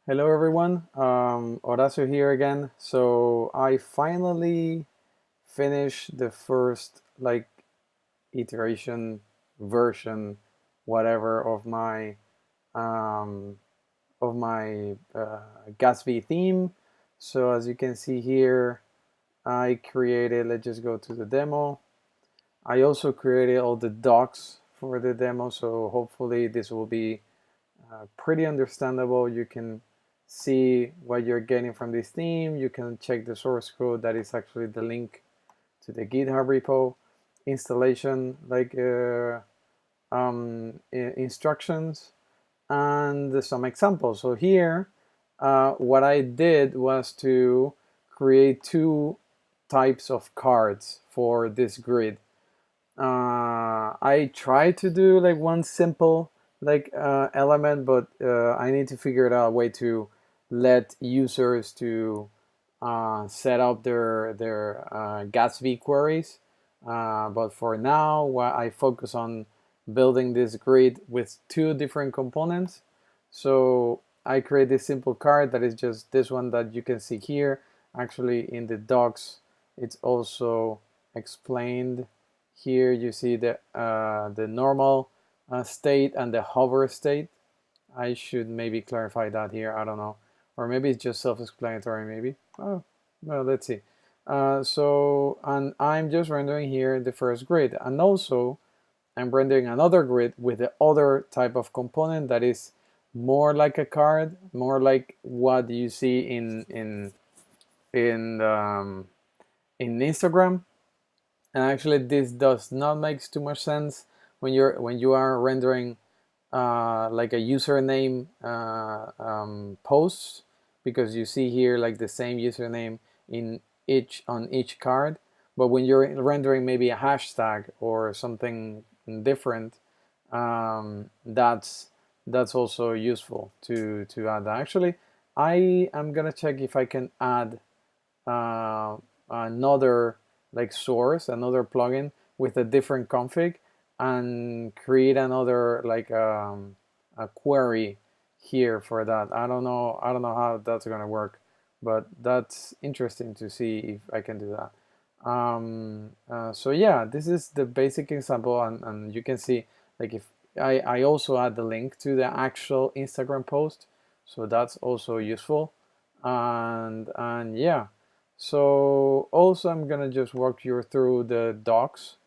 Hello everyone, Horacio here again. So I finally finished the first iteration version, whatever um, of my Gatsby theme. So as you can see here, I created. Let's just go to the demo. I also created all the docs for the demo. So hopefully this will be pretty understandable. You can see what you're getting from this theme. You can check the source code. That is actually the link to the GitHub repo, installation instructions, and some examples. So here, what I did was to create two types of cards for this grid. I try to do like one simple element, but I need to figure out a way to let users to set up their Gatsby queries. But for now, I focus on building this grid with two different components. So I create this simple card that is just this one that you can see here. Actually, in the docs, it's also explained. Here you see the normal state and the hover state. I should maybe clarify that here. I don't know, or maybe it's just self-explanatory. Maybe. Oh, well, let's see. And I'm just rendering here the first grid, and also I'm rendering another grid with the other type of component that is more like a card, more like what you see in in Instagram. And actually this does not make too much sense when you are rendering like a username posts, because you see here like the same username in each card. But when you're rendering maybe a hashtag or something different, that's also useful to add that. Actually, I am gonna check if I can add uh, another source, another plugin with a different config, and create another a query here for that. I don't know how that's gonna work, but that's interesting to see if I can do that. So yeah, this is the basic example, and you can see like if I also add the link to the actual Instagram post, so that's also useful. And yeah, so also I'm gonna just walk you through the docs.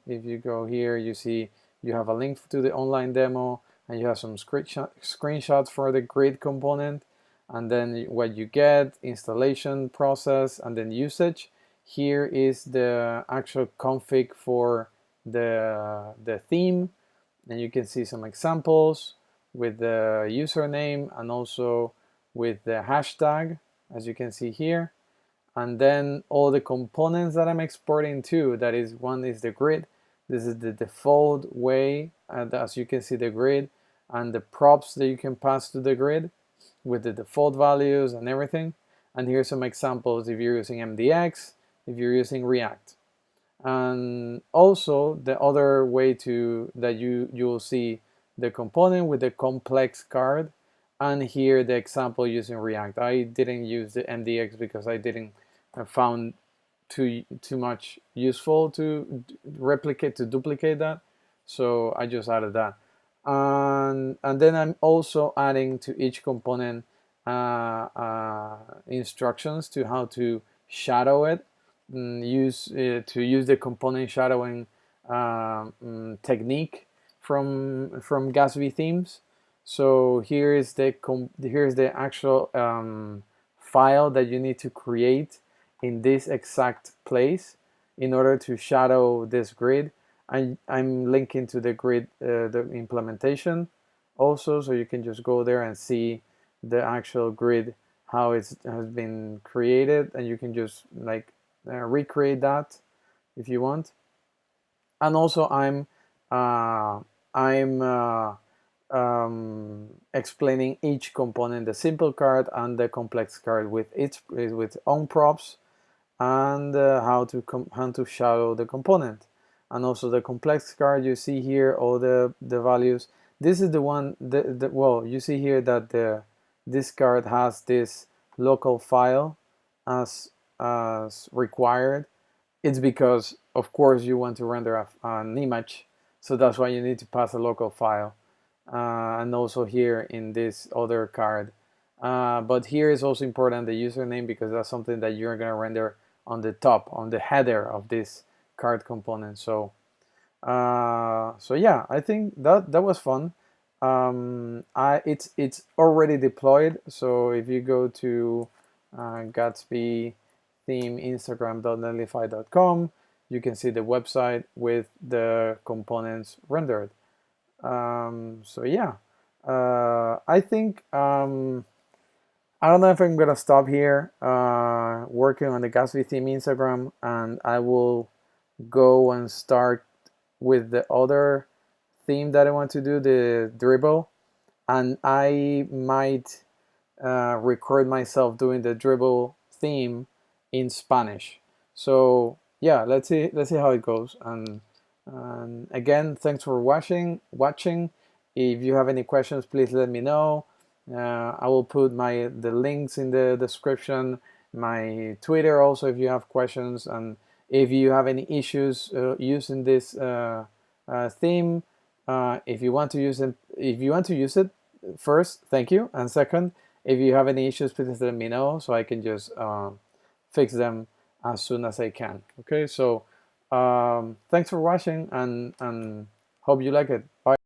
If you go here, you see you have a link to the online demo, and you have some screenshots for the grid component, and then what you get, installation process, and then usage. Here is the actual config for the theme, and you can see some examples with the username and also with the hashtag, as you can see here. And then all the components that I'm exporting to, that is, one is the grid. This is the default way, as you can see, the grid and the props that you can pass to the grid with the default values and everything. And here's some examples if you're using MDX, if you're using React. And also the other way to that you'll see the component with the complex card, and here the example using React. I didn't use the MDX because I didn't found too much useful to duplicate that, so I just added that. And then I'm also adding to each component instructions to how to shadow it, to use the component shadowing technique from Gatsby themes. So here's the actual file that you need to create in this exact place in order to shadow this grid. I'm linking to the grid, the implementation also, so you can just go there and see the actual grid, how it has been created, and you can just recreate that if you want. And also I'm explaining each component, the simple card and the complex card, with own props, and how to shadow the component. And also the complex card, you see here all the values. This is the one well, you see here that this card has this local file as required, it's because of course you want to render an image, so that's why you need to pass a local file. And also here in this other card. But here is also important the username, because that's something that you're going to render on the top, on the header of this card component. So yeah, I think that was fun. It's already deployed. So if you go to gatsby theme instagram.netlify.com, you can see the website with the components rendered. So yeah, I think I don't know if I'm gonna stop here working on the Gatsby theme Instagram, and I will go and start with the other theme that I want to do, the dribble, and I might record myself doing the dribble theme in Spanish. So yeah, let's see how it goes. And again, thanks for watching. If you have any questions, please let me know. I will put the links in the description, my Twitter also if you have questions, and if you have any issues using this theme, if you want to use it, first, thank you, and second, if you have any issues, please let me know so I can just fix them as soon as I can. Okay, so thanks for watching, and hope you like it. Bye.